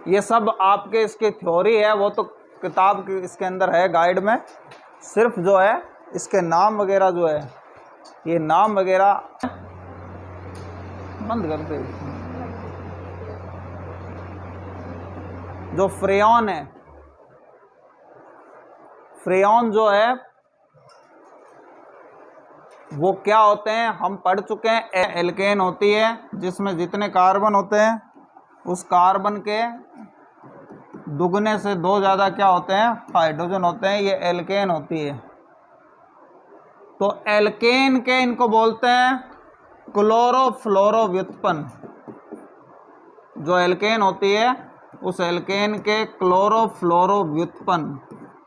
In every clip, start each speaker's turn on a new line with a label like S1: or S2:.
S1: ये सब आपके इसकी थ्योरी है, वो तो किताब के इसके अंदर है गाइड में। सिर्फ जो है इसके नाम वगैरह जो है, ये नाम वगैरह बंद कर दे। जो फ्रेयॉन है, फ्रेयॉन जो है वो क्या होते हैं हम पढ़ चुके हैं। एल्केन होती है जिसमें जितने कार्बन होते हैं उस कार्बन के दुगने से 2 ज़्यादा क्या होते हैं, हाइड्रोजन होते हैं। ये एल्केन होती है। तो एल्केन के इनको बोलते हैं क्लोरोफ्लोरो व्युत्पन्न। जो एल्केन होती है उस एल्केन के क्लोरोफ्लोरो व्युत्पन्न।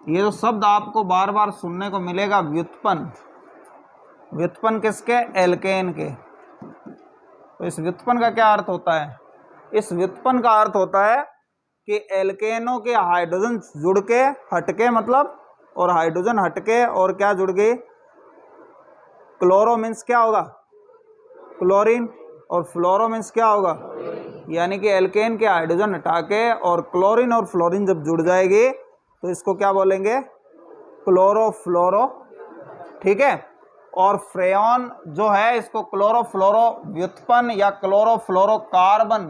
S1: ये जो शब्द आपको बार बार सुनने को मिलेगा, व्युत्पन्न, व्युत्पन्न किसके, एल्केन के। तो इस व्युत्पन्न का क्या अर्थ होता है? इस व्युत्पन्न का अर्थ होता है कि एल्केनों के हाइड्रोजन जुड़ के हटके, मतलब, और हाइड्रोजन हटके और क्या जुड़ गई, क्लोरो मीन्स क्या होगा, क्लोरीन, और फ्लोरो मीन्स क्या होगा, यानी कि एल्केन के हाइड्रोजन हटा के और क्लोरीन और फ्लोरीन जब जुड़ जाएगी तो इसको क्या बोलेंगे, क्लोरोफ्लोरो। ठीक है। और फ्रेयॉन जो है इसको क्लोरोफ्लोरो व्युत्पन्न या क्लोरोफ्लोरोकार्बन,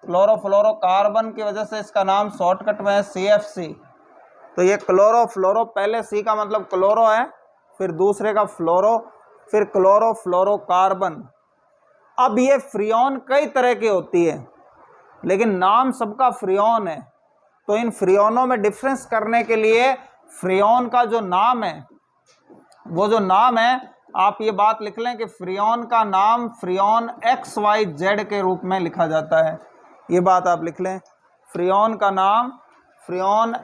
S1: क्लोरोफ्लोरोकार्बन की वजह से इसका नाम शॉर्टकट में है CFC। तो ये क्लोरोफ्लोरो, पहले C का मतलब क्लोरो है, फिर दूसरे का फ्लोरो, फिर क्लोरोफ्लोरोकार्बन। अब ये फ्रियॉन कई तरह की होती है लेकिन नाम सबका फ्रियॉन है। तो इन फ्रियॉनों में डिफरेंस करने के लिए फ्रियॉन का जो नाम है, वो जो नाम है, आप ये बात लिख लें कि फ्रियॉन का नाम फ्रियॉन XYZ के रूप में लिखा जाता है। ये बात आप लिख लें, फ्रियॉन का नाम फ्रियॉन।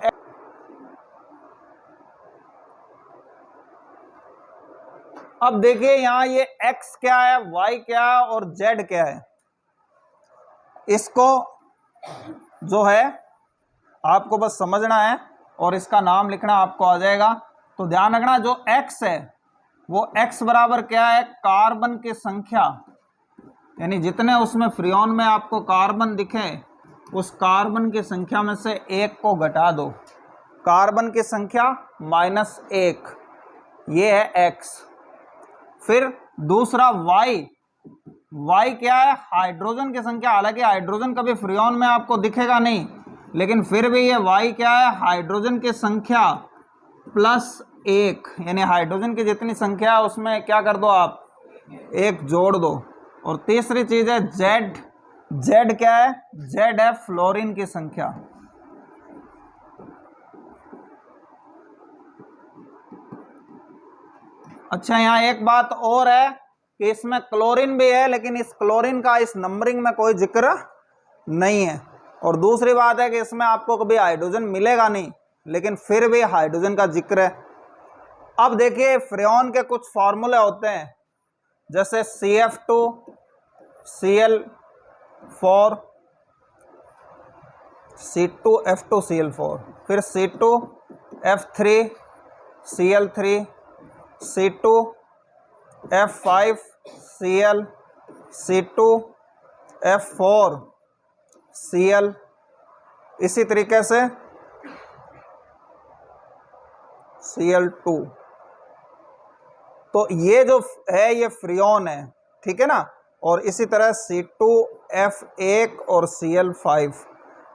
S1: अब देखिए यहाँ ये X क्या है, Y क्या है और Z क्या है। इसको जो है आपको बस समझना है और इसका नाम लिखना आपको आ जाएगा। तो ध्यान रखना, जो X है वो X बराबर क्या है, कार्बन की संख्या, यानी जितने उसमें फ्रियॉन में आपको कार्बन दिखे उस कार्बन की संख्या में से 1 को घटा दो। कार्बन की संख्या -1, ये है X। फिर दूसरा Y क्या है, हाइड्रोजन की संख्या। हालांकि हाइड्रोजन कभी फ्रियॉन में आपको दिखेगा नहीं, लेकिन फिर भी ये Y क्या है, हाइड्रोजन की संख्या +1, यानी हाइड्रोजन की जितनी संख्या है उसमें क्या कर दो आप, 1 जोड़ दो। और तीसरी चीज है Z क्या है, Z है फ्लोरीन की संख्या। अच्छा, यहाँ एक बात और है कि इसमें क्लोरीन भी है लेकिन इस क्लोरीन का इस नंबरिंग में कोई जिक्र नहीं है। और दूसरी बात है कि इसमें आपको कभी हाइड्रोजन मिलेगा नहीं लेकिन फिर भी हाइड्रोजन का जिक्र है। अब देखिए फ्रियॉन के कुछ फार्मूले होते हैं, जैसे CF2 Cl4, C2F2Cl4, फिर C2F3 Cl3, C2F5 Cl, C2F4 Cl, इसी तरीके से Cl2। तो ये जो है ये फ्रियॉन है, ठीक है ना। और इसी तरह C2F1 और Cl5।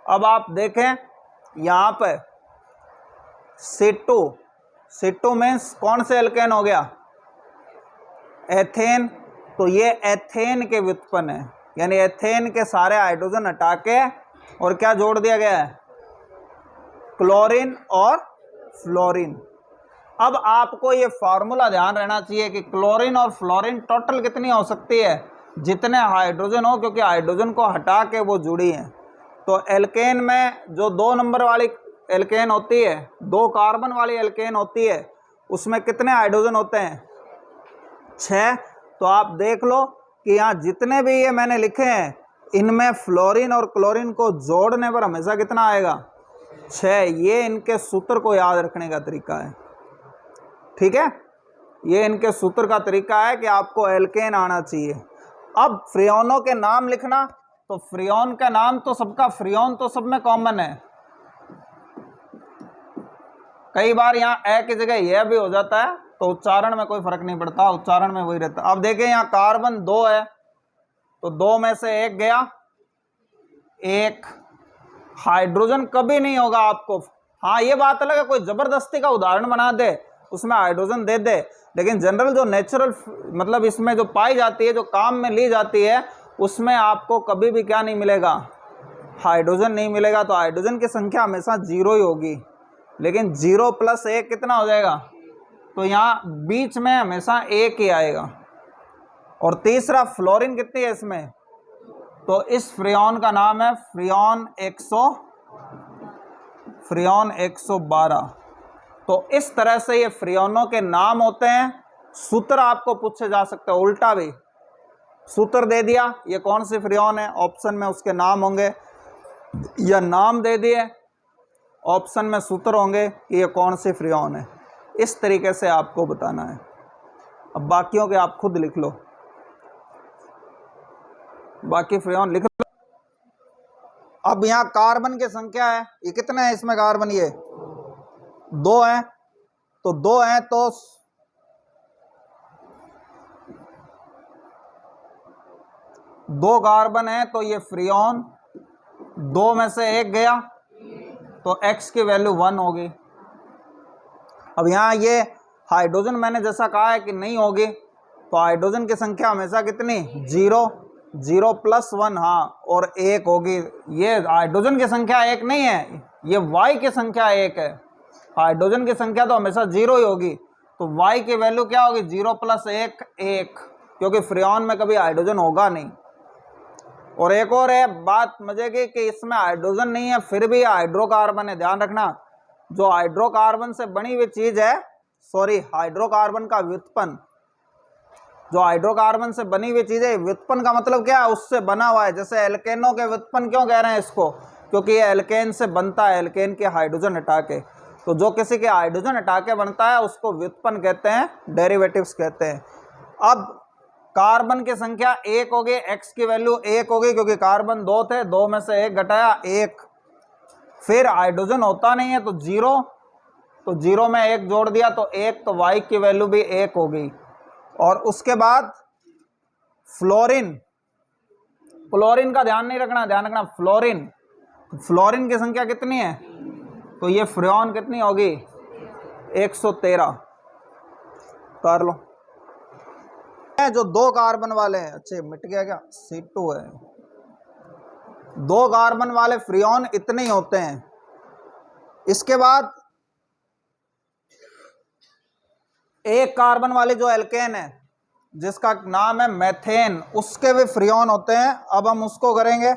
S1: अब आप देखें यहाँ पे C2 मीन्स कौन से एल्केन हो गया, एथेन। तो ये एथेन के व्युत्पन्न है, यानी एथेन के सारे हाइड्रोजन हटा के और क्या जोड़ दिया गया है, क्लोरीन और फ्लोरीन। अब आपको ये फार्मूला ध्यान रहना चाहिए कि क्लोरीन और फ्लोरीन टोटल कितनी हो सकती है, जितने हाइड्रोजन हो, क्योंकि हाइड्रोजन को हटा के वो जुड़ी हैं। तो एल्केन में जो 2 नंबर वाली एल्केन होती है, 2 कार्बन वाली एल्केन होती है, उसमें कितने हाइड्रोजन होते हैं, 6। तो आप देख लो कि यहाँ जितने भी ये मैंने लिखे हैं इनमें फ्लोरीन और क्लोरीन को जोड़ने पर हमेशा कितना आएगा, 6। ये इनके सूत्र को याद रखने का तरीका है, ठीक है। ये इनके सूत्र का तरीका है कि आपको एल्केन आना चाहिए। अब फ्रियॉनों के नाम लिखना तो फ्रियोन का नाम तो सबका, फ्रियोन तो सब में कॉमन है। कई बार यहाँ ए की जगह यह भी हो जाता है, तो उच्चारण में कोई फर्क नहीं पड़ता, उच्चारण में वही रहता है। अब देखिए यहाँ कार्बन 2 है, तो 2 में से 1 गया, 1 हाइड्रोजन कभी नहीं होगा आपको। हाँ ये बात अलग है, कोई जबरदस्ती का उदाहरण बना दे, उसमें हाइड्रोजन दे दे, लेकिन जनरल जो नेचुरल मतलब इसमें जो पाई जाती है, जो काम में ली जाती है, उसमें आपको कभी भी क्या नहीं मिलेगा, हाइड्रोजन नहीं मिलेगा। तो हाइड्रोजन की संख्या हमेशा 0 ही होगी, लेकिन 0 + 1 कितना हो जाएगा, तो यहाँ बीच में हमेशा 1 ही आएगा। और तीसरा फ्लोरीन कितनी है इसमें, तो इस फ्रियोन का नाम है फ्रियोन 112। तो इस तरह से ये फ्रियोनों के नाम होते हैं। सूत्र आपको पूछे जा सकते हैं, उल्टा भी सूत्र दे दिया ये कौन सी फ्रियोन है, ऑप्शन में उसके नाम होंगे, या नाम दे दिए, ऑप्शन में सूत्र होंगे कि ये कौन सी फ्रियोन है। इस तरीके से आपको बताना है। अब बाकियों के आप खुद लिख लो, बाकी फ्रियोन लिख लो। अब यहाँ कार्बन की संख्या है, ये कितने हैं इसमें कार्बन, ये 2 हैं, तो 2 हैं तो 2 कार्बन है, तो ये फ्रियोन 2 में से 1 गया, तो x की वैल्यू 1 होगी। अब यहाँ ये हाइड्रोजन मैंने जैसा कहा है कि नहीं होगी, तो हाइड्रोजन की संख्या हमेशा कितनी, 0 + 1, हाँ, और 1 होगी। ये हाइड्रोजन की संख्या 1 नहीं है, ये y की संख्या 1 है। हाइड्रोजन की संख्या तो हमेशा 0 ही होगी, तो y की वैल्यू क्या होगी, 0 + 1 1, क्योंकि फ्रियोन में कभी हाइड्रोजन होगा नहीं। और एक और है बात मजे की कि इसमें हाइड्रोजन नहीं है, फिर भी हाइड्रोकार्बन है। ध्यान रखना, जो हाइड्रोकार्बन से बनी हुई चीज है, सॉरी हाइड्रोकार्बन का व्युत्पन्न, जो हाइड्रोकार्बन से बनी हुई चीज है, व्युत्पन्न का मतलब क्या है, उससे बना हुआ है। जैसे एल्केनों के व्युत्पन्न क्यों कह रहे हैं इसको, क्योंकि ये एल्केन से बनता है, एल्केन के हाइड्रोजन हटा के। तो जो किसी के हाइड्रोजन हटा के बनता है उसको व्युत्पन्न कहते हैं, डेरिवेटिव्स कहते हैं। अब कार्बन की संख्या 1 हो गई, x की वैल्यू 1 हो गई, क्योंकि कार्बन 2 थे, 2 में से 1 घटाया 1। फिर हाइड्रोजन होता नहीं है तो 0, तो 0 में 1 जोड़ दिया तो 1, तो y की वैल्यू भी 1 हो गई। और उसके बाद फ्लोरीन, फ्लोरीन का ध्यान नहीं रखना, ध्यान रखना फ्लोरीन, फ्लोरीन की संख्या कितनी है, तो ये फ्रियोन कितनी होगी, 113। कर लो। जो 2 कार्बन वाले हैं, अच्छे मिट गया क्या, C2 है, 2 कार्बन वाले फ्रियोन इतने ही होते हैं। इसके बाद 1 कार्बन वाले जो एल्केन है जिसका नाम है मेथेन, उसके भी फ्रियोन होते हैं। अब हम उसको करेंगे।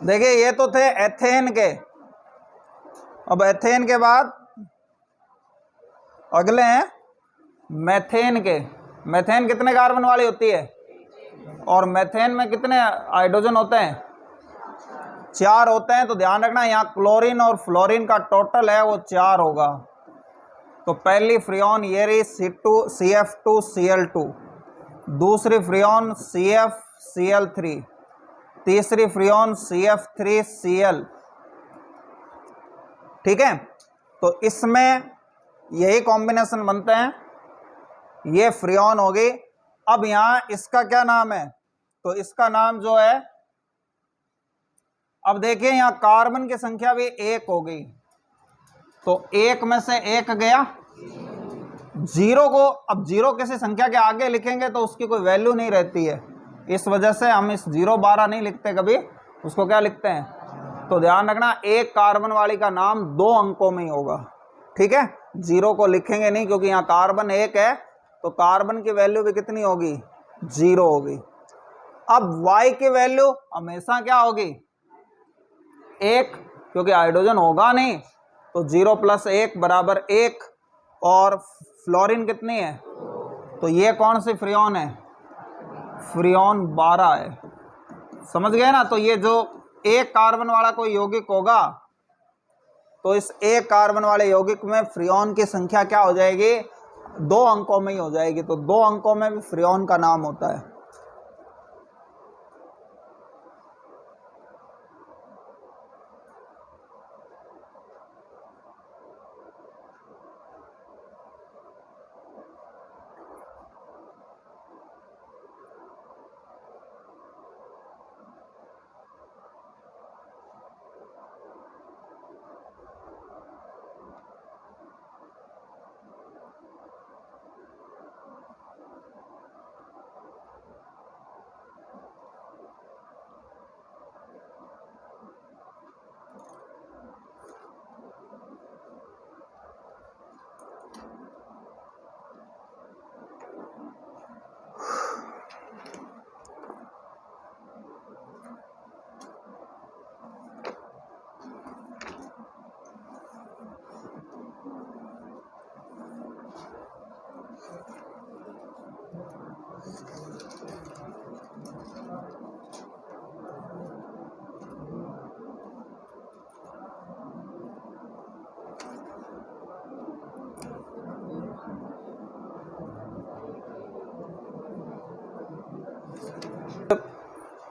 S1: देखिए ये तो थे एथेन के, अब एथेन के बाद अगले हैं मेथेन के। मेथेन कितने कार्बन वाली होती है, और मेथेन में कितने हाइड्रोजन होते हैं, 4 होते हैं। तो ध्यान रखना यहाँ क्लोरीन और फ्लोरीन का टोटल है वो 4 होगा। तो पहली फ्रियोन ये रही CF2Cl2, दूसरी फ्रियोन CFCl3, तीसरी फ्रियोन CF3Cl। ठीक है, तो इसमें यही कॉम्बिनेशन बनते हैं, ये फ्रियोन हो गई। अब यहां इसका क्या नाम है, तो इसका नाम जो है, अब देखिए यहां कार्बन की संख्या भी 1 हो गई, तो 1 में से 1 गया, 0 को, अब 0 किसी संख्या के आगे लिखेंगे तो उसकी कोई वैल्यू नहीं रहती है, इस वजह से हम इस 012 नहीं लिखते कभी, उसको क्या लिखते हैं। तो ध्यान रखना 1 कार्बन वाली का नाम 2 अंकों में ही होगा। ठीक है, 0 को लिखेंगे नहीं, क्योंकि यहाँ कार्बन 1 है, तो कार्बन की वैल्यू भी कितनी होगी, 0 होगी। अब y की वैल्यू हमेशा क्या होगी, 1, क्योंकि हाइड्रोजन होगा नहीं, तो 0 + 1 = 1। और फ्लोरीन कितनी है, तो ये कौन सी फ्रियोन है, फ्रियोन 12 है। समझ गए ना। तो ये जो 1 कार्बन वाला कोई यौगिक होगा, तो इस 1 कार्बन वाले यौगिक में फ्रियोन की संख्या क्या हो जाएगी, 2 अंकों में ही हो जाएगी, तो 2 अंकों में भी फ्रियोन का नाम होता है।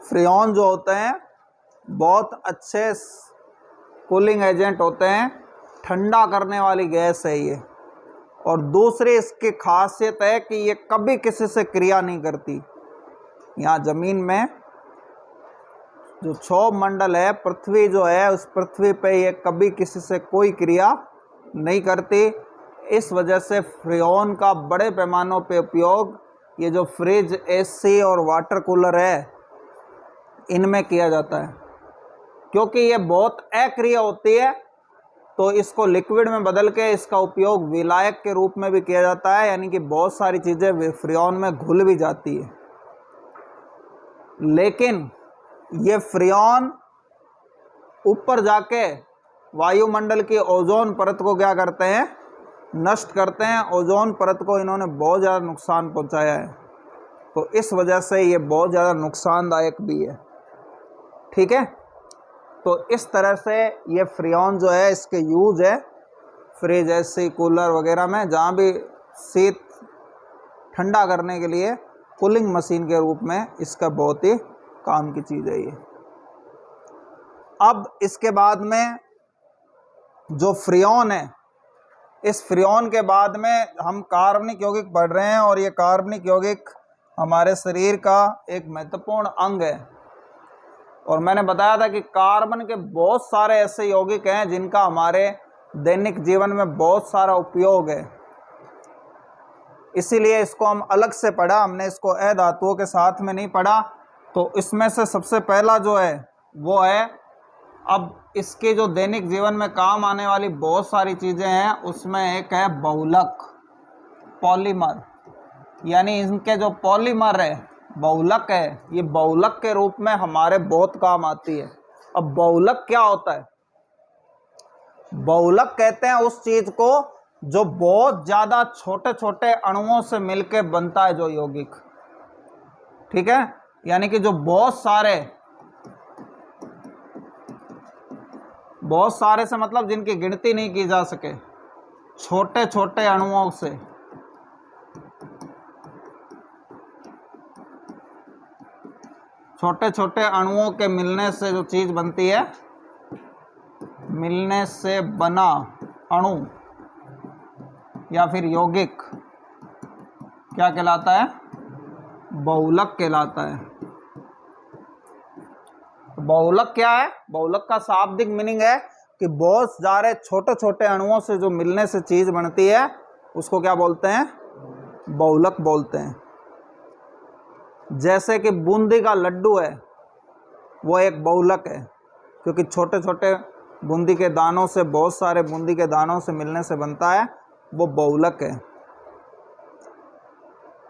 S1: फ्रियोन जो होते हैं बहुत अच्छे कूलिंग एजेंट होते हैं, ठंडा करने वाली गैस है ये। और दूसरी इसकी खासियत है कि ये कभी किसी से क्रिया नहीं करती। यहाँ ज़मीन में जो क्षोभ मंडल है, पृथ्वी जो है, उस पृथ्वी पे ये कभी किसी से कोई क्रिया नहीं करती। इस वजह से फ्रियोन का बड़े पैमानों पे उपयोग ये जो फ्रिज, एसी और वाटर कूलर है इनमें किया जाता है। क्योंकि ये बहुत अक्रिय होती है तो इसको लिक्विड में बदल के इसका उपयोग विलायक के रूप में भी किया जाता है, यानी कि बहुत सारी चीज़ें फ्रियोन में घुल भी जाती है। लेकिन ये फ्रियोन ऊपर जाके वायुमंडल की ओजोन परत को क्या करते हैं, नष्ट करते हैं। ओजोन परत को इन्होंने बहुत ज़्यादा नुकसान पहुंचाया है, तो इस वजह से ये बहुत ज़्यादा नुकसानदायक भी है। ठीक है, तो इस तरह से ये फ्रियोन जो है इसके यूज है फ्रिज, एसी, कूलर वगैरह में, जहाँ भी शीत ठंडा करने के लिए कूलिंग मशीन के रूप में इसका बहुत ही काम की चीज़ है ये। अब इसके बाद में जो फ्रियोन है, इस फ्रियोन के बाद में हम कार्बनिक यौगिक पढ़ रहे हैं, और ये कार्बनिक यौगिक हमारे शरीर का एक महत्वपूर्ण अंग है। और मैंने बताया था कि कार्बन के बहुत सारे ऐसे यौगिक हैं जिनका हमारे दैनिक जीवन में बहुत सारा उपयोग है, इसीलिए इसको हम अलग से पढ़ा, हमने इसको अधातुओं के साथ में नहीं पढ़ा। तो इसमें से सबसे पहला जो है वो है, अब इसके जो दैनिक जीवन में काम आने वाली बहुत सारी चीज़ें हैं, उसमें एक है बहुलक, पॉलीमर। यानी इनके जो पॉलीमर है, बहुलक है, ये बहुलक के रूप में हमारे बहुत काम आती है। अब बहुलक क्या होता है? बहुलक कहते हैं उस चीज को जो बहुत ज्यादा छोटे छोटे अणुओं से मिलकर बनता है, जो यौगिक। ठीक है, यानी कि जो बहुत सारे से मतलब जिनकी गिनती नहीं की जा सके, छोटे छोटे अणुओं से। छोटे छोटे अणुओं के मिलने से जो चीज़ बनती है, मिलने से बना अणु या फिर यौगिक क्या कहलाता है? बहुलक कहलाता है। बहुलक क्या है? बहुलक का शाब्दिक मीनिंग है कि बहुत सारे छोटे छोटे अणुओं से जो मिलने से चीज़ बनती है, उसको क्या बोलते हैं? बहुलक बोलते हैं। जैसे कि बूंदी का लड्डू है, वो एक बहुलक है, क्योंकि छोटे छोटे बूंदी के दानों से, बहुत सारे बूंदी के दानों से मिलने से बनता है, वो बहुलक है।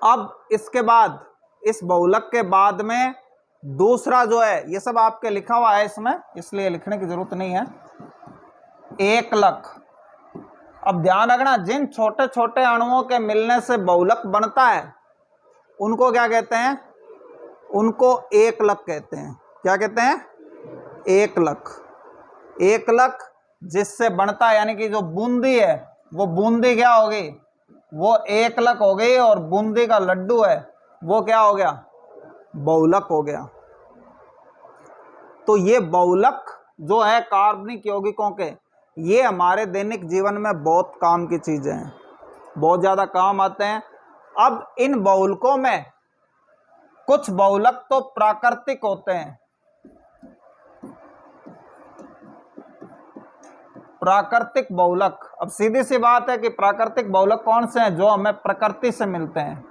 S1: अब इसके बाद, इस बहुलक के बाद में दूसरा जो है, ये सब आपके लिखा हुआ है इसमें, इसलिए लिखने की जरूरत नहीं है, एकलक। अब ध्यान रखना, जिन छोटे छोटे अणुओं के मिलने से बहुलक बनता है उनको क्या कहते हैं? उनको एकलक कहते हैं। क्या कहते हैं? एकलक। एकलक जिससे बनता है, यानी कि जो बूंदी है, वो बूंदी क्या होगी? वो एकलक हो गई, और बूंदी का लड्डू है वो क्या हो गया, बहुलक हो गया। तो ये बहुलक जो है कार्बनिक यौगिकों के, ये हमारे दैनिक जीवन में बहुत काम की चीजें हैं, बहुत ज़्यादा काम आते हैं। अब इन बहुलकों में कुछ बहुलक तो प्राकृतिक होते हैं, प्राकृतिक बहुलक। अब सीधी सी बात है कि प्राकृतिक बहुलक कौन से हैं, जो हमें प्रकृति से मिलते हैं।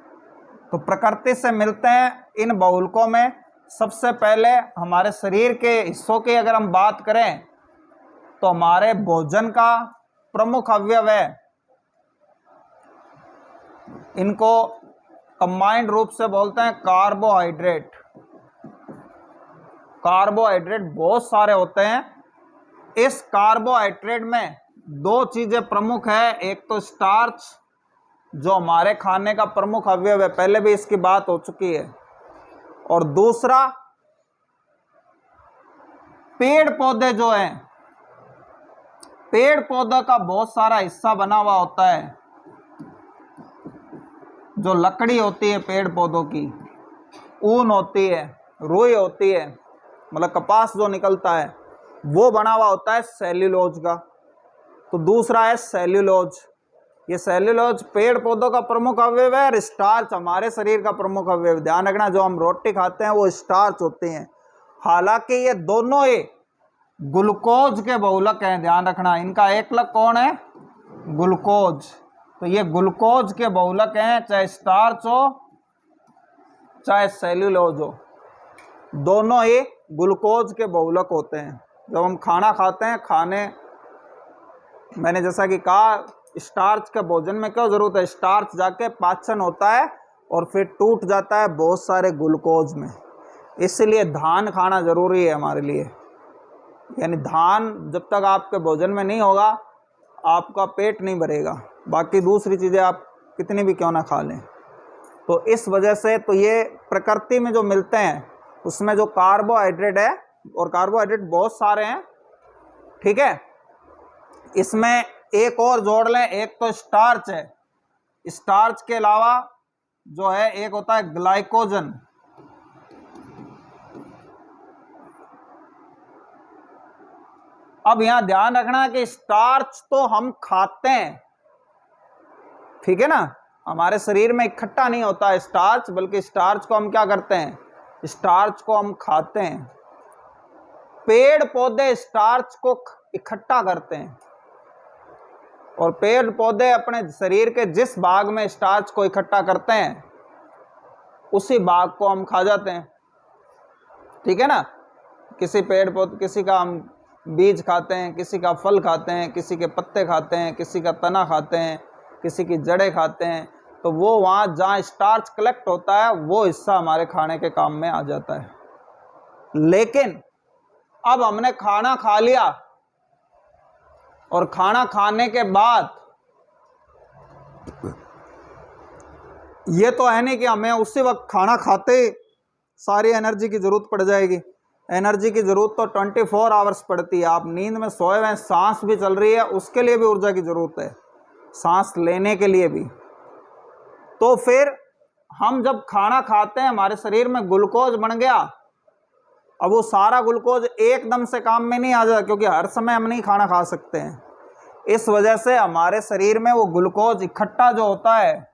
S1: तो प्रकृति से मिलते हैं इन बहुलकों में सबसे पहले हमारे शरीर के हिस्सों की अगर हम बात करें तो हमारे भोजन का प्रमुख अवयव है, इनको कंबाइंड रूप से बोलते हैं कार्बोहाइड्रेट। कार्बोहाइड्रेट बहुत सारे होते हैं। इस कार्बोहाइड्रेट में दो चीजें प्रमुख है, एक तो स्टार्च जो हमारे खाने का प्रमुख अवयव है, पहले भी इसकी बात हो चुकी है, और दूसरा पेड़ पौधे जो हैं, पेड़ पौधे का बहुत सारा हिस्सा बना हुआ होता है, जो लकड़ी होती है पेड़ पौधों की, ऊन होती है, रुई होती है, मतलब कपास जो निकलता है वो बना हुआ होता है सेल्यूलोज का। तो दूसरा है सेल्यूलोज। ये सेल्यूलोज पेड़ पौधों का प्रमुख अवयव है, और स्टार्च हमारे शरीर का प्रमुख अवयव। ध्यान रखना, जो हम रोटी खाते हैं वो स्टार्च होते हैं। हालांकि ये दोनों ही ग्लूकोज के बहुलक हैं। ध्यान रखना, इनका एकलक कौन है, ग्लूकोज। तो ये ग्लूकोज के बहुलक हैं, चाहे स्टार्च हो चाहे सेल्यूलोज हो, दोनों ही ग्लूकोज के बहुलक होते हैं। जब हम खाना खाते हैं, मैंने जैसा कि कहा, स्टार्च के भोजन में क्यों जरूरत है, स्टार्च जाके पाचन होता है और फिर टूट जाता है बहुत सारे ग्लूकोज में, इसलिए धान खाना जरूरी है हमारे लिए। यानी धान जब तक आपके भोजन में नहीं होगा आपका पेट नहीं भरेगा, बाकी दूसरी चीज़ें आप कितनी भी क्यों ना खा लें। तो इस वजह से तो ये प्रकृति में जो मिलते हैं उसमें जो कार्बोहाइड्रेट है, और कार्बोहाइड्रेट बहुत सारे हैं, ठीक है। इसमें एक और जोड़ लें, एक तो स्टार्च है, स्टार्च के अलावा जो है एक होता है ग्लाइकोजन। अब यहां ध्यान रखना कि स्टार्च तो हम खाते हैं, ठीक है ना, हमारे शरीर में इकट्ठा नहीं होता है स्टार्च, बल्कि स्टार्च को हम क्या करते हैं, स्टार्च को हम खाते हैं। पेड़ पौधे स्टार्च को इकट्ठा करते हैं, और पेड़ पौधे अपने शरीर के जिस भाग में स्टार्च को इकट्ठा करते हैं उसी भाग को हम खा जाते हैं, ठीक है ना। किसी पेड़ पौधे, किसी का हम बीज खाते हैं, किसी का फल खाते हैं, किसी के पत्ते खाते हैं, किसी का तना खाते हैं, किसी की जड़ें खाते हैं। तो वो वहाँ जहाँ स्टार्च कलेक्ट होता है वो हिस्सा हमारे खाने के काम में आ जाता है। लेकिन अब हमने खाना खा लिया, और खाना खाने के बाद ये तो है नहीं कि हमें उसी वक्त खाना खाते सारी एनर्जी की जरूरत पड़ जाएगी। एनर्जी की जरूरत तो 24 आवर्स पड़ती है। आप नींद में सोए हुए, सांस भी चल रही है, उसके लिए भी ऊर्जा की जरूरत है, सांस लेने के लिए भी। तो फिर हम जब खाना खाते हैं हमारे शरीर में ग्लूकोज बन गया। अब वो सारा ग्लूकोज एकदम से काम में नहीं आ जाता, क्योंकि हर समय हम नहीं खाना खा सकते हैं। इस वजह से हमारे शरीर में वो ग्लूकोज इकट्ठा जो होता है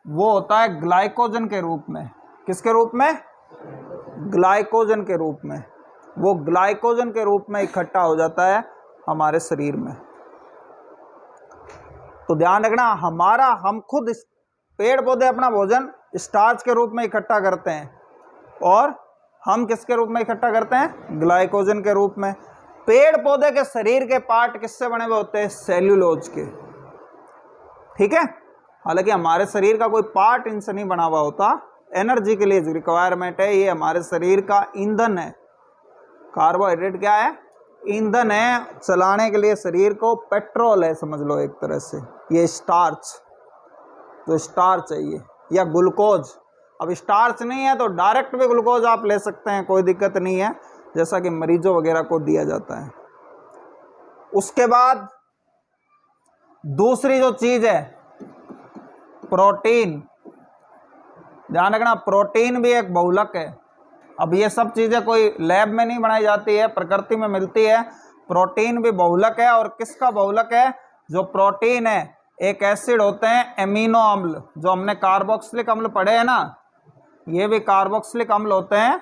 S1: वो होता है ग्लाइकोजन के रूप में। किसके रूप में? ग्लाइकोजन के रूप में। वो ग्लाइकोजन के रूप में इकट्ठा हो जाता है हमारे शरीर में। तो ध्यान रखना, हम खुद पेड़ पौधे अपना भोजन स्टार्च के रूप में इकट्ठा करते हैं, और हम किसके रूप में इकट्ठा करते हैं? ग्लाइकोजन के रूप में। पेड़ पौधे के शरीर के पार्ट किससे बने हुए होते हैं? सेल्यूलोज के, ठीक है। हालांकि हमारे शरीर का कोई पार्ट इनसे नहीं बना हुआ होता, एनर्जी के लिए रिक्वायरमेंट है, ये हमारे शरीर का ईंधन है। कार्बोहाइड्रेट क्या है? ईंधन है, चलाने के लिए शरीर को पेट्रोल है, समझ लो एक तरह से। ये स्टार्च, जो स्टार्च है ये, या ग्लूकोज। अब स्टार्च नहीं है तो डायरेक्ट भी ग्लूकोज आप ले सकते हैं, कोई दिक्कत नहीं है, जैसा कि मरीजों वगैरह को दिया जाता है। उसके बाद दूसरी जो चीज है प्रोटीन, ध्यान रखना प्रोटीन भी एक बहुलक है। अब ये सब चीज़ें कोई लैब में नहीं बनाई जाती है, प्रकृति में मिलती है। प्रोटीन भी बहुलक है। और किसका बहुलक है? जो प्रोटीन है एक एसिड होते हैं एमिनो अम्ल, जो हमने कार्बोक्सिलिक अम्ल पढ़े हैं ना, ये भी कार्बोक्सिलिक अम्ल होते हैं,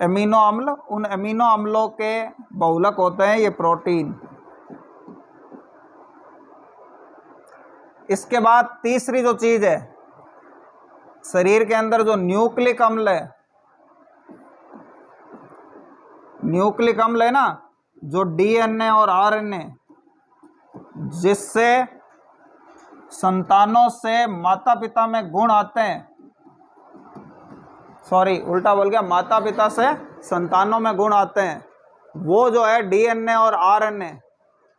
S1: एमिनो अम्ल। उन एमिनो अम्लों के बहुलक होते हैं ये प्रोटीन। इसके बाद तीसरी जो चीज है शरीर के अंदर, जो न्यूक्लिक अम्ल है, न्यूक्लिक अम्ल है ना, जो डीएनए और आरएनए जिससे संतानों से माता पिता में गुण आते हैं, सॉरी उल्टा बोल गया, माता पिता से संतानों में गुण आते हैं, वो जो है डीएनए और आरएनए।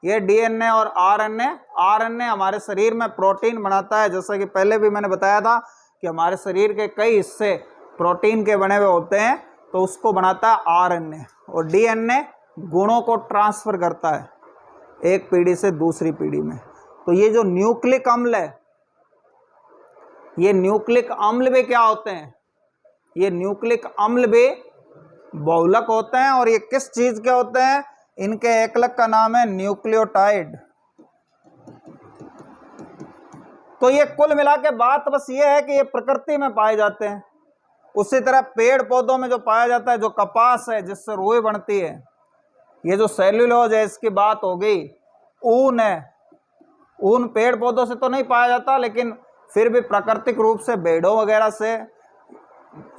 S1: ये डीएनए और आरएनए हमारे शरीर में प्रोटीन बनाता है। जैसा कि पहले भी मैंने बताया था कि हमारे शरीर के कई हिस्से प्रोटीन के बने हुए होते हैं, तो उसको बनाता है आरएनए। और डीएनए गुणों को ट्रांसफर करता है एक पीढ़ी से दूसरी पीढ़ी में। तो ये जो न्यूक्लिक अम्ल है, ये न्यूक्लिक अम्ल भी क्या होते हैं? ये न्यूक्लिक अम्ल भी बहुलक होते हैं। और ये किस चीज के होते हैं? इनके एकलक का नाम है न्यूक्लियोटाइड। तो ये कुल मिला के बात बस ये है कि ये प्रकृति में पाए जाते हैं। उसी तरह पेड़ पौधों में जो पाया जाता है, जो कपास है जिससे रुई बनती है, ये जो सेल्यूलोज है इसकी बात हो गई, ऊन है, ऊन पेड़ पौधों से तो नहीं पाया जाता, लेकिन फिर भी प्राकृतिक रूप से भेड़ों वगैरह से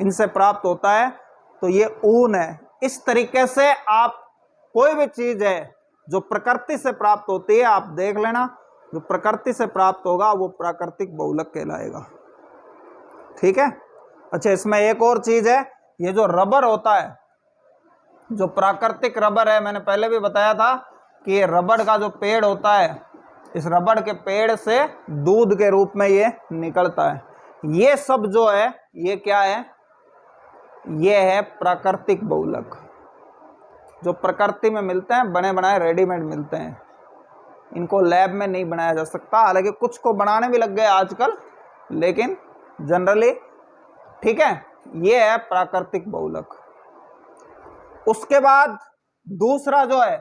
S1: इनसे प्राप्त होता है, तो ये ऊन है। इस तरीके से आप कोई भी चीज है जो प्रकृति से प्राप्त होती है, आप देख लेना, जो प्रकृति से प्राप्त होगा वो प्राकृतिक बहुलक कहलाएगा। ठीक है। अच्छा, इसमें एक और चीज है, ये जो रबर होता है, जो प्राकृतिक रबर है, मैंने पहले भी बताया था कि ये रबर का जो पेड़ होता है, इस रबर के पेड़ से दूध के रूप में ये निकलता है। ये सब जो है ये क्या है? ये है प्राकृतिक बहुलक, जो प्रकृति में मिलते हैं, बने बनाए रेडीमेड मिलते हैं। इनको लैब में नहीं बनाया जा सकता, हालांकि कुछ को बनाने भी लग गए आजकल, लेकिन जनरली ठीक है, ये है प्राकृतिक बहुलक। उसके बाद दूसरा जो है,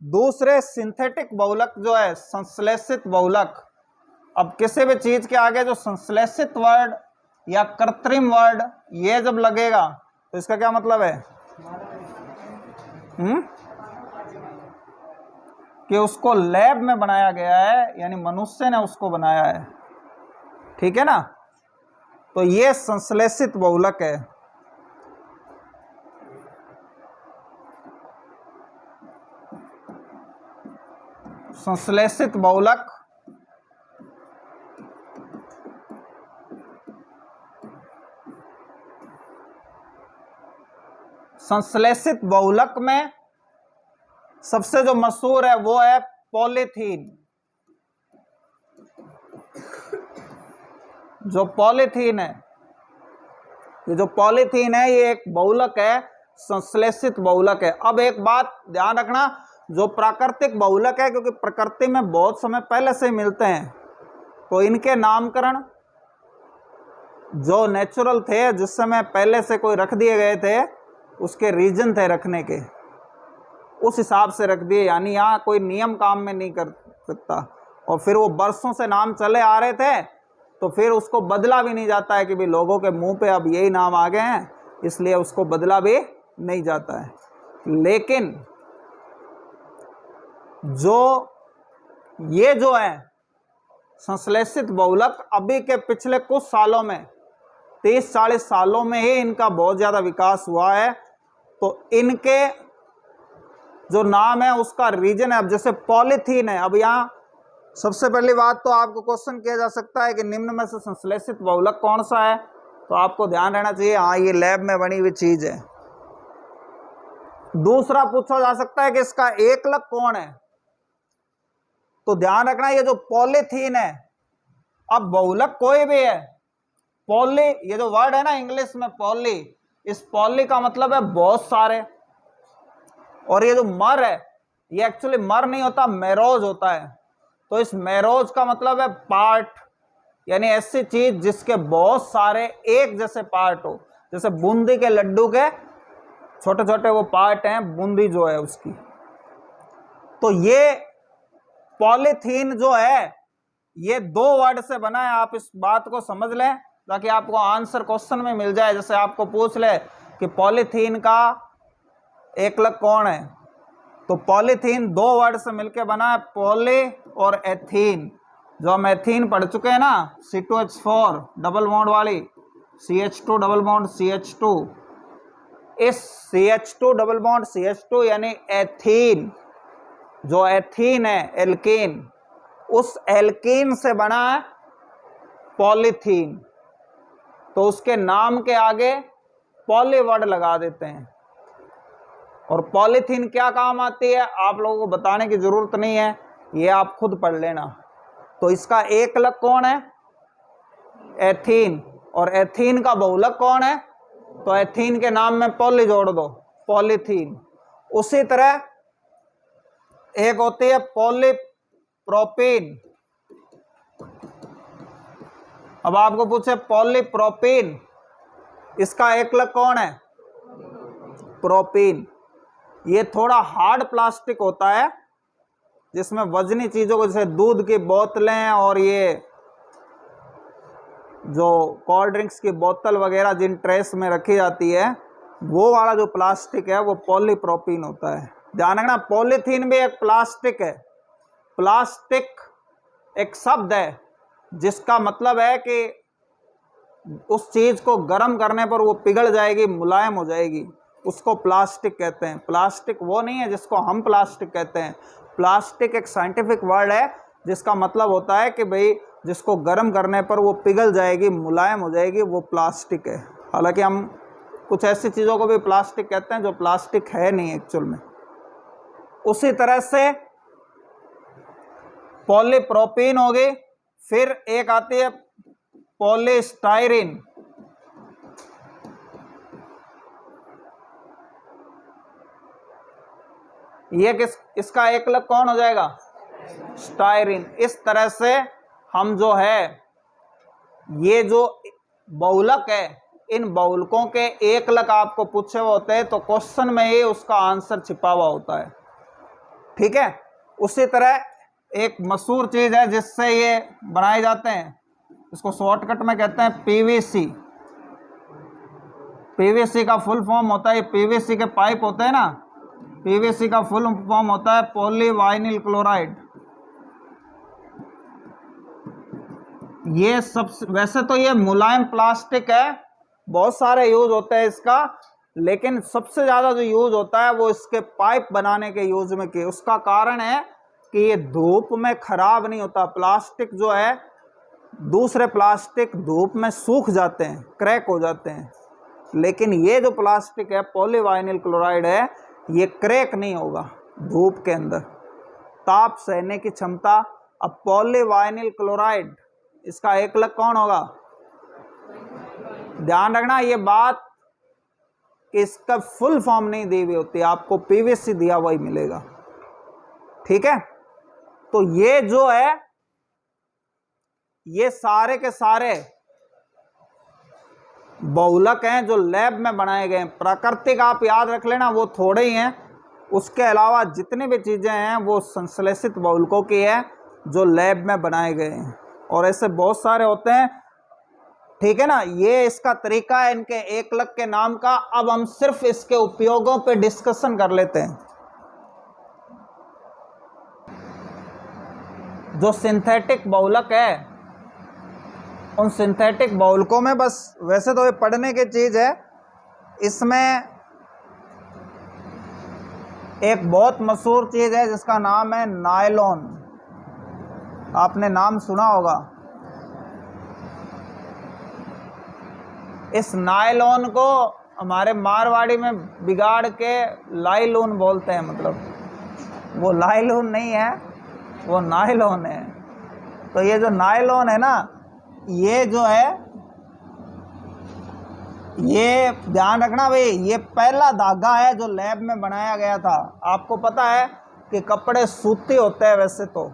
S1: दूसरे सिंथेटिक बहुलक जो है संश्लेषित बहुलक। अब किसी भी चीज के आगे जो संश्लेषित वर्ड या कृत्रिम वर्ड ये जब लगेगा तो इसका क्या मतलब है? कि उसको लैब में बनाया गया है, यानी मनुष्य ने उसको बनाया है। ठीक है ना? तो ये संश्लेषित बहुलक है। संश्लेषित बहुलक संश्लेषित बहुलक में सबसे जो मशहूर है वो है पॉलीथीन। जो पॉलीथीन है, ये जो पॉलीथीन है ये एक बहुलक है, संश्लेषित बहुलक है। अब एक बात ध्यान रखना, जो प्राकृतिक बहुलक है, क्योंकि प्रकृति में बहुत समय पहले से मिलते हैं, तो इनके नामकरण जो नेचुरल थे, जिस समय पहले से कोई रख दिए गए थे, उसके रीजन थे रखने के, उस हिसाब से रख दिए। यानी यहाँ कोई नियम काम में नहीं कर सकता। और फिर वो बरसों से नाम चले आ रहे थे, तो फिर उसको बदला भी नहीं जाता है कि भाई लोगों के मुंह पे अब यही नाम आ गए हैं, इसलिए उसको बदला भी नहीं जाता है। लेकिन ये जो है संश्लेषित बहुलक, अभी के पिछले कुछ सालों में, 30-40 सालों में ही इनका बहुत ज़्यादा विकास हुआ है। तो इनके जो नाम है उसका रीजन है। अब जैसे पॉलीथीन है, अब यहाँ सबसे पहली बात तो आपको क्वेश्चन किया जा सकता है कि निम्न में से संश्लेषित बहुलक कौन सा है? तो आपको ध्यान रहना चाहिए, हाँ ये लैब में बनी हुई चीज है। दूसरा पूछा जा सकता है कि इसका एकलक कौन है? तो ध्यान रखना, ये जो पॉलीथीन है, अब बहुलक कोई भी है, पॉली, ये जो वर्ड है ना इंग्लिश में पॉली, इस पॉली का मतलब है बहुत सारे। और ये जो मर है, ये एक्चुअली मर नहीं होता, मेरोज होता है। तो इस मेरोज का मतलब है पार्ट, यानी ऐसी चीज जिसके बहुत सारे एक जैसे पार्ट हो, जैसे बूंदी के लड्डू के छोटे छोटे वो पार्ट हैं, बूंदी जो है उसकी। तो ये पॉलीथीन जो है ये 2 वर्ड से बना है, आप इस बात को समझ लें ताकि आपको आंसर क्वेश्चन में मिल जाए। जैसे आपको पूछ ले कि पॉलीथीन का एकलक कौन है, तो पॉलीथीन 2 वर्ड से मिलकर बना है, पॉली और एथीन। जो हम एथीन पढ़ चुके हैं ना, C2H4 डबल बॉन्ड वाली, CH2 डबल बॉन्ड CH2, इस CH2 डबल बॉन्ड CH2 यानी एथीन, जो एथीन है एल्कीन, उस एल्कीन से बना है पॉलीथीन। तो उसके नाम के आगे पॉली वर्ड लगा देते हैं। और पॉलीथीन क्या काम आती है आप लोगों को बताने की जरूरत नहीं है, ये आप खुद पढ़ लेना। तो इसका एकलक कौन है, एथीन, और एथीन का बहुलक कौन है, तो एथीन के नाम में पॉली जोड़ दो, पॉलीथीन। उसी तरह एक होती है पॉलीप्रोपीन। अब आपको पूछे पॉलीप्रोपीन, इसका एकलक कौन है, प्रोपीन। ये थोड़ा हार्ड प्लास्टिक होता है जिसमें वजनी चीजों को, जैसे दूध की बोतलें और ये जो कोल्ड ड्रिंक्स की बोतल वगैरह जिन ट्रेस में रखी जाती है, वो वाला जो प्लास्टिक है वो पॉलीप्रोपीन होता है। ध्यान रखना, पॉलीथीन भी एक प्लास्टिक है। प्लास्टिक एक शब्द है जिसका मतलब है कि उस चीज को गर्म करने पर वो पिघल जाएगी, मुलायम हो जाएगी, उसको प्लास्टिक कहते हैं। प्लास्टिक वो नहीं है जिसको हम प्लास्टिक कहते हैं। प्लास्टिक एक साइंटिफिक वर्ड है जिसका मतलब होता है कि भाई जिसको गर्म करने पर वो पिघल जाएगी, मुलायम हो जाएगी, वो प्लास्टिक है। हालांकि हम कुछ ऐसी चीज़ों को भी प्लास्टिक कहते हैं जो प्लास्टिक है नहीं एक्चुअल में। उसी तरह से पॉलीप्रोपीन हो गई। फिर एक आती है पॉलीस्टाइरीन। ये इसका एकलक कौन हो जाएगा, स्टाइरीन। इस तरह से हम जो है ये जो बहुलक है, इन बहुलकों के एकलक आपको पूछे हुए होते हैं तो क्वेश्चन में ही उसका आंसर छिपा हुआ होता है। ठीक है। उसी तरह एक मशहूर चीज है जिससे ये बनाए जाते हैं, इसको शॉर्टकट में कहते हैं पीवीसी। पीवीसी का फुल फॉर्म होता है, पीवीसी के पाइप होते हैं ना, पीवीसी का फुल फॉर्म होता है पॉलीवाइनिल क्लोराइड। ये सब वैसे तो ये मुलायम प्लास्टिक है, बहुत सारे यूज होते हैं इसका, लेकिन सबसे ज़्यादा जो यूज होता है वो इसके पाइप बनाने के यूज में की। उसका कारण है कि ये धूप में खराब नहीं होता। प्लास्टिक जो है, दूसरे प्लास्टिक धूप में सूख जाते हैं, क्रैक हो जाते हैं, लेकिन ये जो प्लास्टिक है पॉलीवाइनिल क्लोराइड है, ये क्रैक नहीं होगा धूप के अंदर, ताप सहने की क्षमता। अब पॉलीवाइनिल क्लोराइड, इसका एकलक कौन होगा, ध्यान रखना ये बात कि इसका फुल फॉर्म नहीं दी हुई होती, आपको पीवीसी दिया हुआ ही मिलेगा। ठीक है। तो ये जो है ये सारे के सारे बहुलक हैं जो लैब में बनाए गए हैं। प्राकृतिक आप याद रख लेना वो थोड़े ही हैं, उसके अलावा जितनी भी चीजें हैं वो संश्लेषित बहुलकों की है जो लैब में बनाए गए हैं, और ऐसे बहुत सारे होते हैं। ठीक है ना, ये इसका तरीका है इनके एकलक के नाम का। अब हम सिर्फ इसके उपयोगों पे डिस्कशन कर लेते हैं। जो सिंथेटिक बहुलक है, उन सिंथेटिक बहुलकों में बस वैसे तो ये पढ़ने की चीज है, इसमें एक बहुत मशहूर चीज है जिसका नाम है नायलॉन। आपने नाम सुना होगा। इस नायलॉन को हमारे मारवाड़ी में बिगाड़ के लाइलून बोलते हैं, मतलब वो लाइलून नहीं है, वो नायलॉन है। तो ये जो नायलॉन है ना, ये जो है, ये ध्यान रखना भाई, ये पहला धागा है जो लैब में बनाया गया था। आपको पता है कि कपड़े सूती होते हैं वैसे तो,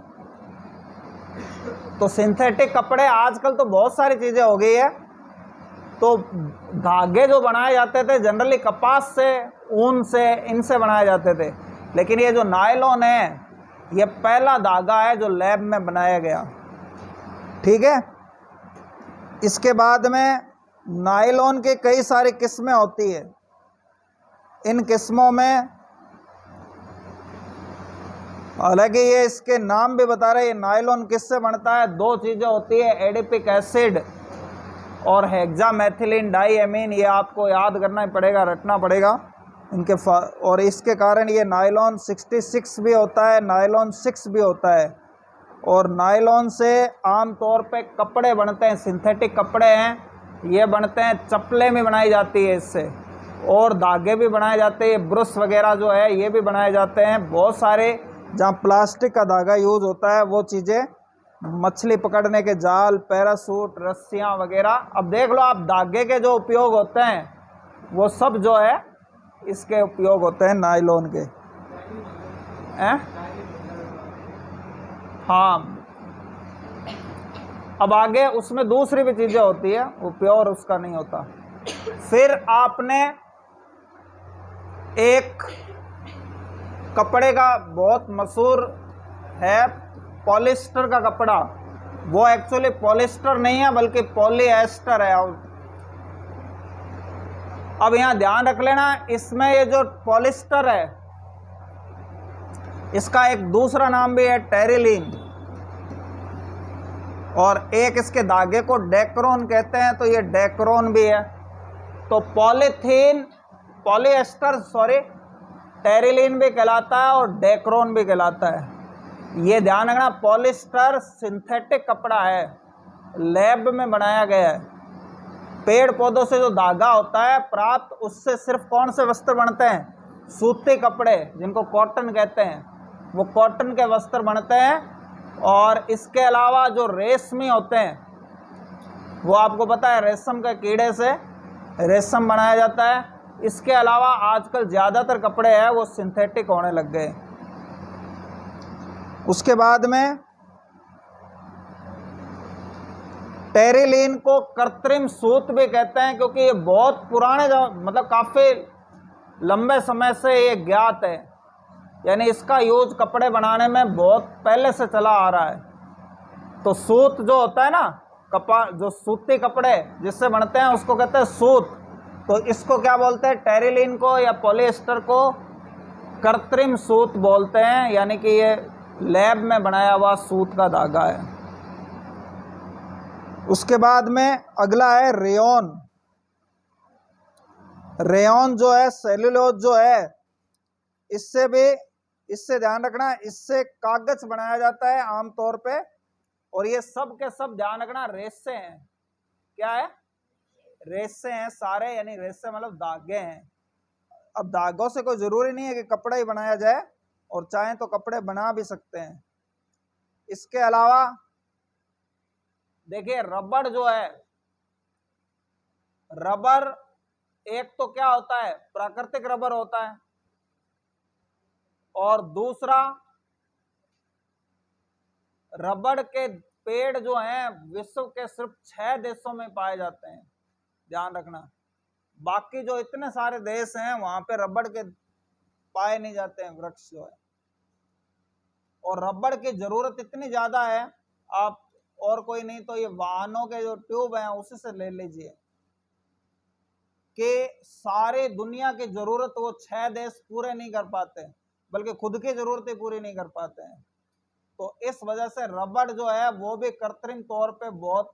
S1: तो सिंथेटिक कपड़े आजकल तो बहुत सारी चीज़ें हो गई है। तो धागे जो बनाए जाते थे जनरली कपास से, ऊन से, इनसे बनाए जाते थे, लेकिन ये जो नायलॉन है ये पहला धागा है जो लैब में बनाया गया। ठीक है। इसके बाद में नायलॉन के कई सारी किस्में होती है। इन किस्मों में हालांकि ये इसके नाम भी बता रहे हैं नायलॉन किससे बनता है। दो चीज़ें होती है, एडिपिक एसिड और हेक्सामेथिलीन डाइएमीन। ये आपको याद करना ही पड़ेगा, रटना पड़ेगा इनके और इसके कारण ये नायलॉन 66 भी होता है, नायलॉन 6 भी होता है। और नायलॉन से आम तौर पे कपड़े बनते हैं, सिंथेटिक कपड़े हैं ये बनते हैं, चप्पलें भी बनाई जाती है इससे, और धागे भी बनाए जाते हैं, ब्रश वगैरह जो है ये भी बनाए जाते हैं। बहुत सारे जहाँ प्लास्टिक का धागा यूज़ होता है वो चीज़ें, मछली पकड़ने के जाल, पैरासूट, रस्सियाँ वगैरह। अब देख लो आप, धागे के जो उपयोग होते हैं वो सब जो है इसके उपयोग होते हैं नायलॉन के। हाँ, अब आगे उसमें दूसरी भी चीज़ें होती है, वो प्योर उसका नहीं होता। फिर आपने एक कपड़े का बहुत मशहूर है पॉलिस्टर का कपड़ा, वो एक्चुअली पॉलिस्टर नहीं है बल्कि पॉलीएस्टर है। अब यहाँ ध्यान रख लेना, इसमें ये जो पॉलिस्टर है इसका एक दूसरा नाम भी है टेरिलीन, और एक इसके धागे को डेक्रोन कहते हैं, तो ये डेक्रोन भी है। तो पॉलीथीन, पॉलीएस्टर सॉरी, टेरिलीन भी कहलाता है और डेक्रोन भी कहलाता है। ये ध्यान रखना, पॉलिस्टर सिंथेटिक कपड़ा है, लैब में बनाया गया है। पेड़ पौधों से जो धागा होता है प्राप्त, उससे सिर्फ कौन से वस्त्र बनते हैं? सूती कपड़े, जिनको कॉटन कहते हैं, वो कॉटन के वस्त्र बनते हैं। और इसके अलावा जो रेशमी होते हैं वो आपको पता है रेशम के कीड़े से रेशम बनाया जाता है। इसके अलावा आजकल ज़्यादातर कपड़े हैं वो सिंथेटिक होने लग गए। उसके बाद में टेरिलीन को कृत्रिम सूत भी कहते हैं, क्योंकि ये बहुत पुराने मतलब काफ़ी लंबे समय से ये ज्ञात है, यानी इसका यूज कपड़े बनाने में बहुत पहले से चला आ रहा है। तो सूत जो होता है ना, जो सूती कपड़े जिससे बनते हैं उसको कहते हैं सूत। तो इसको क्या बोलते हैं? टेरिलीन को या पॉलिएस्टर को कृत्रिम सूत बोलते हैं, यानी कि ये लैब में बनाया हुआ सूत का धागा है। उसके बाद में अगला है रेयॉन। रेयॉन जो है सेल्यूलोज जो है, इससे ध्यान रखना, इससे कागज बनाया जाता है आमतौर पे। और ये सब के सब ध्यान रखना रेशे हैं। क्या है? रेशे हैं सारे, यानी रेशे मतलब धागे हैं। अब धागों से कोई जरूरी नहीं है कि कपड़ा ही बनाया जाए, और चाहें तो कपड़े बना भी सकते हैं। इसके अलावा देखिए रबड़ जो है, रबड़ एक तो क्या होता है? प्राकृतिक रबड़ होता है, और दूसरा रबड़ के पेड़ जो हैं विश्व के सिर्फ 6 देशों में पाए जाते हैं, ध्यान रखना। बाकी जो इतने सारे देश हैं वहां पे रबड़ के पाए नहीं जाते हैं वृक्ष जो है। और रबड़ की जरूरत इतनी ज्यादा है, आप और कोई नहीं तो ये वाहनों के जो ट्यूब हैं उसी से ले लीजिए, कि सारी दुनिया की जरूरत वो 6 देश पूरे नहीं कर पाते, बल्कि खुद की जरूरतें पूरी नहीं कर पाते हैं। तो इस वजह से रबड़ जो है वो भी कृत्रिम तौर पे बहुत,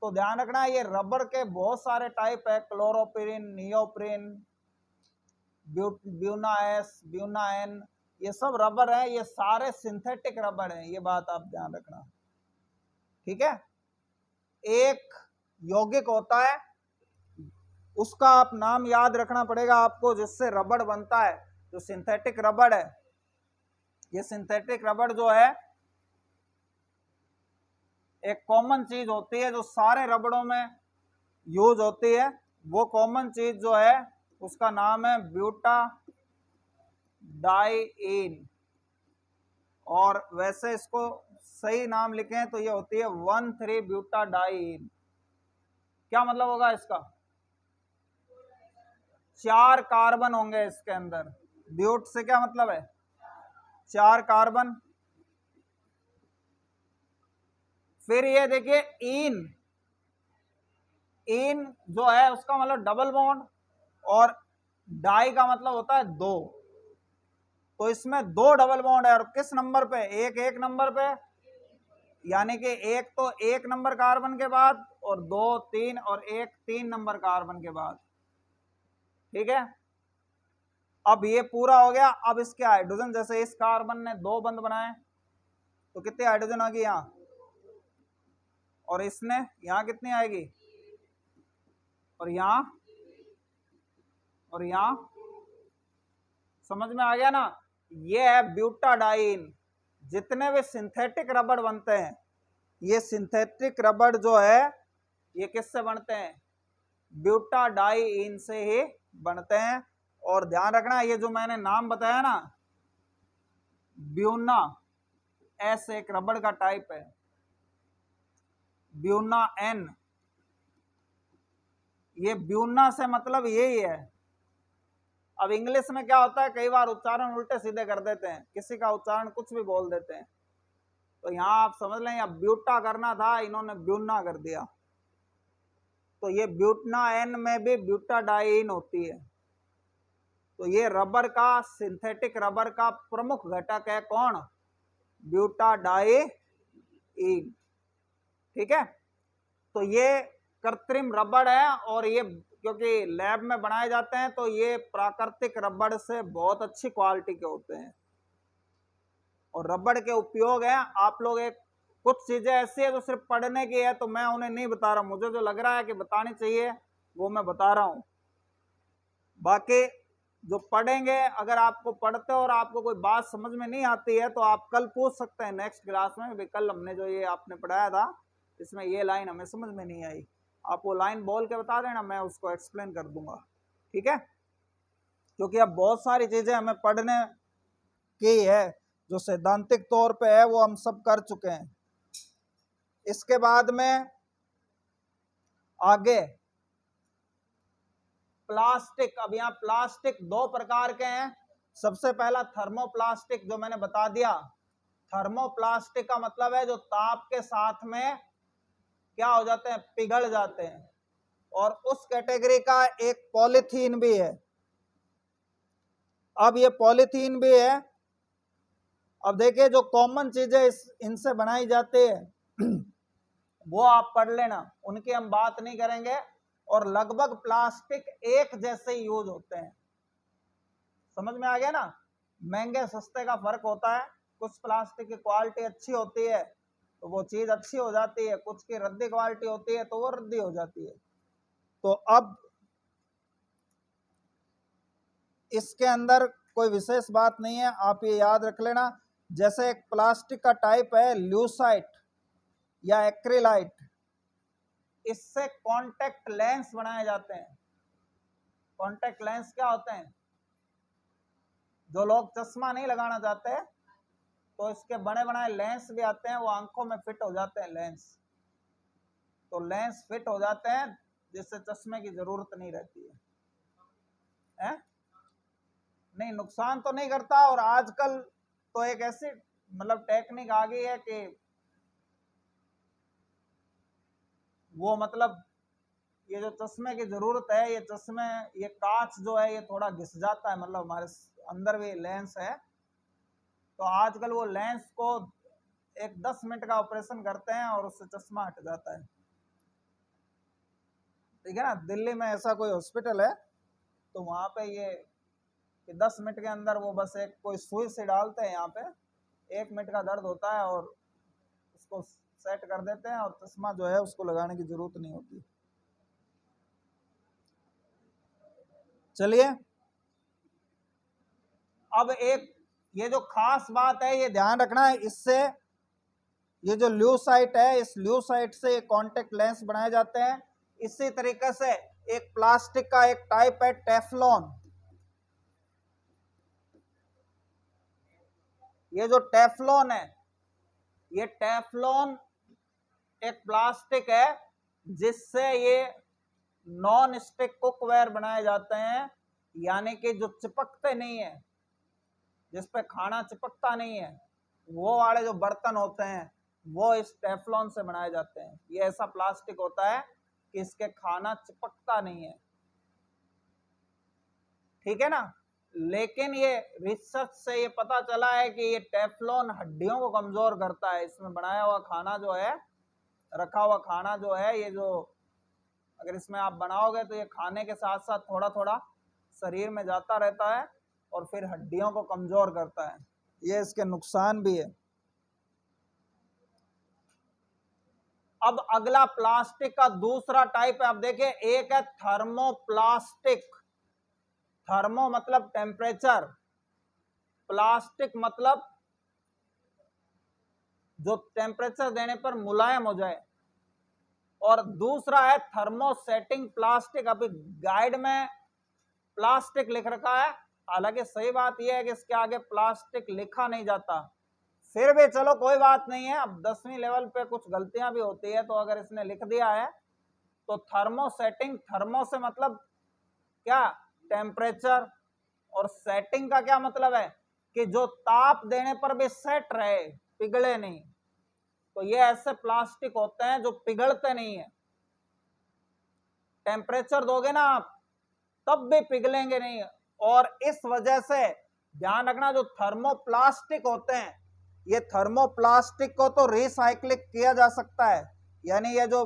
S1: तो ध्यान रखना ये रबड़ के बहुत सारे टाइप है, क्लोरोप्रीन, नियोप्रीन, ब्यूनाएस, ब्यूनाएन, ये सब रबड़ है, ये सारे सिंथेटिक रबड़ हैं, ये बात आप ध्यान रखना। ठीक है। एक यौगिक होता है, उसका आप नाम याद रखना पड़ेगा आपको, जिससे रबड़ बनता है, जो सिंथेटिक रबड़ है। ये सिंथेटिक रबड़ जो है एक कॉमन चीज होती है जो सारे रबड़ों में यूज होती है। वो कॉमन चीज जो है उसका नाम है ब्यूटाडाइइन, और वैसे इसको सही नाम लिखें तो ये होती है 1,3 ब्यूटाडाइन। क्या मतलब होगा इसका? 4 कार्बन होंगे इसके अंदर। ब्यूट से क्या मतलब है? 4 कार्बन। फिर ये देखिए इन, इन जो है उसका मतलब डबल बॉन्ड, और डाई का मतलब होता है 2। तो इसमें 2 डबल बॉन्ड है, और किस नंबर पे? एक नंबर पे, यानी कि एक तो 1 नंबर कार्बन के बाद, और 2 3, और 1 3 नंबर कार्बन के बाद। ठीक है, अब ये पूरा हो गया। अब इसके हाइड्रोजन, जैसे इस कार्बन ने 2 बंध बनाए तो कितने हाइड्रोजन आ गई यहाँ, और इसने यहाँ कितनी आएगी, और यहाँ, और यहाँ। समझ में आ गया ना? ये है ब्यूटाडाइन। जितने भी सिंथेटिक रबड़ बनते हैं, ये सिंथेटिक रबड़ जो है ये किससे बनते हैं? ब्यूटाडाइन से ही बनते हैं। और ध्यान रखना, ये जो मैंने नाम बताया ना, ब्यूना एस एक रबड़ का टाइप है, ब्यूना एन, ये ब्यूना से मतलब यही है। अब इंग्लिश में क्या होता है, कई बार उच्चारण उल्टे सीधे कर देते हैं, किसी का उच्चारण कुछ भी बोल देते हैं। तो यहां आप समझ लें, या ब्यूटा करना था, इन्होंने ब्यूना कर दिया। तो ये ब्यूटना एन में भी ब्यूटाडाइन होती है। तो ये रबर का, सिंथेटिक रबर का प्रमुख घटक है कौन? ब्यूटाडाइन। ठीक है, तो ये कृत्रिम रबड़ है, और ये क्योंकि लैब में बनाए जाते हैं तो ये प्राकृतिक रबड़ से बहुत अच्छी क्वालिटी के होते हैं। और रबड़ के उपयोग है, आप लोग एक कुछ चीजें ऐसी है जो सिर्फ पढ़ने की है, तो मैं उन्हें नहीं बता रहा, मुझे जो लग रहा है कि बतानी चाहिए वो मैं बता रहा हूं। बाकी जो पढ़ेंगे, अगर आपको पढ़ते हो और आपको कोई बात समझ में नहीं आती है तो आप कल पूछ सकते हैं नेक्स्ट क्लास में, भी कल हमने जो ये आपने पढ़ाया था इसमें ये लाइन हमें समझ में नहीं आई, आप वो लाइन बोल के बता देना, मैं उसको एक्सप्लेन कर दूंगा। ठीक है, क्योंकि अब बहुत सारी चीजें हमें पढ़ने की है, जो सैद्धांतिक तौर पे है वो हम सब कर चुके हैं। इसके बाद में आगे प्लास्टिक। अब यहाँ प्लास्टिक 2 प्रकार के हैं। सबसे पहला थर्मोप्लास्टिक, जो मैंने बता दिया। थर्मोप्लास्टिक का मतलब है जो ताप के साथ में क्या हो जाते हैं, पिघल जाते हैं। और उस कैटेगरी का एक पॉलीथीन भी है। अब ये पॉलीथीन भी है। अब देखिए, जो कॉमन चीजें इनसे बनाई जाती है वो आप पढ़ लेना, उनकी हम बात नहीं करेंगे। और लगभग प्लास्टिक एक जैसे यूज होते हैं। समझ में आ गया ना? महंगे सस्ते का फर्क होता है। कुछ प्लास्टिक की क्वालिटी अच्छी होती है तो वो चीज अच्छी हो जाती है, कुछ की रद्दी क्वालिटी होती है तो वो रद्दी हो जाती है। तो अब इसके अंदर कोई विशेष बात नहीं है, आप ये याद रख लेना। जैसे एक प्लास्टिक का टाइप है ल्यूसाइट या एक्रिलाइट, इससे कॉन्टेक्ट लेंस बनाए जाते हैं। कॉन्टेक्ट लेंस क्या होते हैं? जो लोग चश्मा नहीं लगाना चाहते तो इसके बने बनाए लेंस भी आते हैं, वो आंखों में फिट हो जाते हैं लेंस। तो लेंस फिट हो जाते हैं जिससे चश्मे की जरूरत नहीं रहती है? नहीं, नुकसान तो नहीं करता। और आजकल तो एक ऐसी मतलब टेक्निक आ गई है कि वो मतलब ये जो चश्मे की जरूरत है, ये चश्मे, ये कांच जो है ये थोड़ा घिस जाता है, मतलब हमारे अंदर भी लेंस है। तो आजकल वो लेंस को एक 10 मिनट का ऑपरेशन करते हैं और उससे चश्मा हट जाता है। ठीक है ना? दिल्ली में ऐसा कोई हॉस्पिटल है तो वहां पे ये कि 10 मिनट के अंदर वो बस एक कोई सुई से डालते हैं यहाँ पे, 1 मिनट का दर्द होता है और उसको सेट कर देते हैं, और चश्मा जो है उसको लगाने की जरूरत नहीं होती। चलिए, अब एक ये जो खास बात है ये ध्यान रखना है, इससे ये जो ल्यूसाइट है, इस ल्यूसाइट से कॉन्टेक्ट लेंस बनाए जाते हैं। इसी तरीके से एक प्लास्टिक का एक टाइप है टेफ्लॉन। ये जो टेफ्लॉन है ये टेफ्लॉन एक प्लास्टिक है जिससे ये नॉन स्टिक कुकवेयर बनाए जाते हैं, यानी कि जो चिपकते नहीं है, जिस पे खाना चिपकता नहीं है, वो वाले जो बर्तन होते हैं वो इस टेफ्लॉन से बनाए जाते हैं। ये ऐसा प्लास्टिक होता है कि इसके खाना चिपकता नहीं है, ठीक है ना। लेकिन ये रिसर्च से ये पता चला है कि ये टेफ्लॉन हड्डियों को कमजोर करता है। इसमें बनाया हुआ खाना जो है, रखा हुआ खाना जो है, ये जो अगर इसमें आप बनाओगे तो ये खाने के साथ साथ थोड़ा थोड़ा शरीर में जाता रहता है और फिर हड्डियों को कमजोर करता है। ये इसके नुकसान भी है। अब अगला प्लास्टिक का दूसरा टाइप है। आप देखिए, एक है थर्मोप्लास्टिक। थर्मो मतलब टेम्परेचर, प्लास्टिक मतलब जो टेम्परेचर देने पर मुलायम हो जाए। और दूसरा है थर्मोसेटिंग प्लास्टिक। अभी गाइड में प्लास्टिक लिख रखा है, हालांकि सही बात यह है कि इसके आगे प्लास्टिक लिखा नहीं जाता, फिर भी चलो कोई बात नहीं है। अब 10वीं लेवल पे कुछ गलतियां भी होती है, तो अगर इसने लिख दिया है तो थर्मोसेटिंग, थर्मो से मतलब क्या, टेम्परेचर, और सेटिंग का क्या मतलब है कि जो ताप देने पर भी सेट रहे, पिघले नहीं। तो ये ऐसे प्लास्टिक होते हैं जो पिघलते नहीं है। टेम्परेचर दोगे ना आप तब भी पिघलेंगे नहीं। और इस वजह से ध्यान रखना, जो थर्मोप्लास्टिक होते हैं, ये थर्मोप्लास्टिक को तो रिसाइक्लिंग किया जा सकता है, यानी ये जो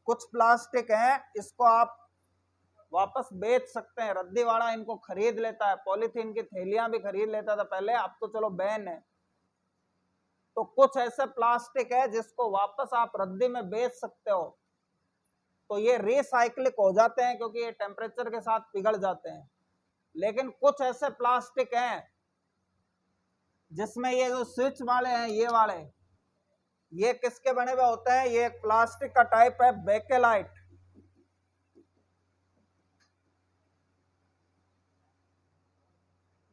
S1: कुछ प्लास्टिक हैं इसको आप वापस बेच सकते हैं। रद्दी वाला इनको खरीद लेता है, पॉलीथीन की थैलियां भी खरीद लेता था पहले, अब तो चलो बैन है। तो कुछ ऐसे प्लास्टिक है जिसको वापस आप रद्दी में बेच सकते हो, तो ये रिसाइक्लिंग हो जाते हैं क्योंकि ये टेम्परेचर के साथ पिघल जाते हैं। लेकिन कुछ ऐसे प्लास्टिक हैं जिसमें ये जो स्विच वाले हैं, ये वाले, ये किसके बने हुए होते हैं, ये एक प्लास्टिक का टाइप है बेकेलाइट।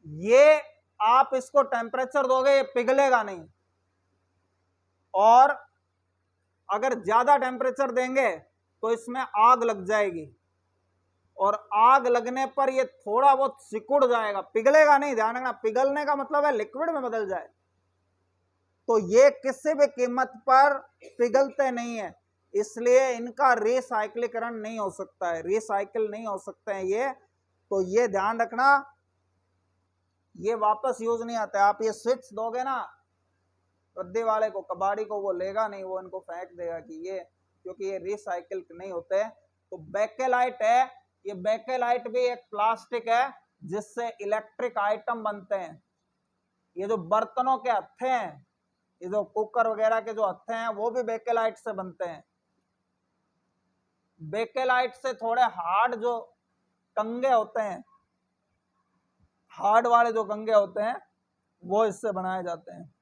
S1: ये आप इसको टेम्परेचर दोगे ये पिघलेगा नहीं, और अगर ज्यादा टेम्परेचर देंगे तो इसमें आग लग जाएगी, और आग लगने पर ये थोड़ा बहुत सिकुड़ जाएगा, पिघलेगा नहीं। ध्यान रखना, पिघलने का मतलब है लिक्विड में बदल जाए। तो ये किसी भी कीमत पर पिघलते नहीं है, इसलिए इनका रिसाइक्लीकरण नहीं हो सकता है, रिसाइकिल नहीं हो सकते हैं ये। तो ये ध्यान रखना, ये वापस यूज नहीं आता है। आप ये स्विच दोगे ना रद्दी वाले को, कबाड़ी को, वो लेगा नहीं, वो इनको फेंक देगा कि ये, क्योंकि ये रिसाइकिल नहीं होते। तो बेकेलाइट है, ये बेकेलाइट भी एक प्लास्टिक है जिससे इलेक्ट्रिक आइटम बनते हैं। ये जो बर्तनों के हत्थे हैं, ये जो कुकर वगैरह के जो हत्थे हैं, वो भी बेकेलाइट से बनते हैं। बेकेलाइट से थोड़े हार्ड जो कंगे होते हैं, हार्ड वाले जो कंगे होते हैं, वो इससे बनाए जाते हैं।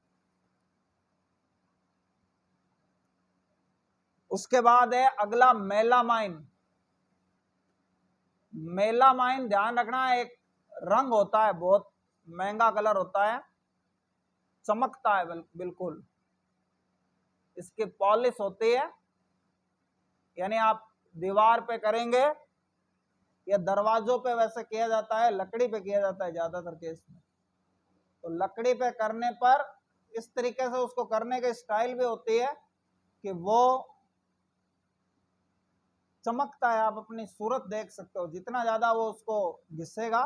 S1: उसके बाद है अगला मेलामाइन। मेलामाइन ध्यान रखना, एक रंग होता है, बहुत महंगा कलर होता है, चमकता है बिल्कुल, इसकी पॉलिश होती है, यानी आप दीवार पे करेंगे या दरवाजों पे वैसे किया जाता है, लकड़ी पे किया जाता है ज्यादातर केस में। तो लकड़ी पे करने पर इस तरीके से उसको करने की स्टाइल भी होती है कि वो चमकता है, आप अपनी सूरत देख सकते हो। जितना ज्यादा वो उसको घिसेगा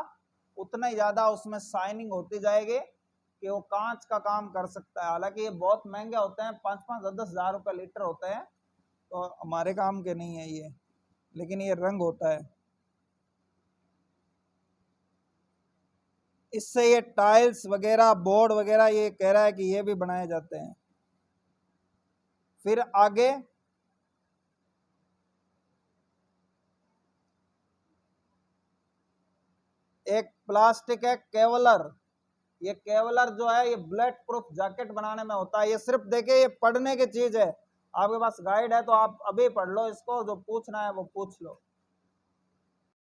S1: उतना ही ज्यादा उसमें शाइनिंग होती जाएगी कि वो कांच का काम कर सकता है। हालांकि ये बहुत महंगे होते हैं, 5-5, 10-10 हजार रुपये लीटर होते हैं, तो हमारे काम के नहीं है ये, लेकिन ये रंग होता है। इससे ये टाइल्स वगैरह, बोर्ड वगैरह, ये कह रहा है कि ये भी बनाए जाते हैं। फिर आगे एक प्लास्टिक है केवलर। ये केवलर जो है ये बुलेट प्रूफ जैकेट बनाने में होता है। ये सिर्फ देखिए, ये पढ़ने की चीज है, आपके पास गाइड है तो आप अभी पढ़ लो इसको, जो पूछना है वो पूछ लो।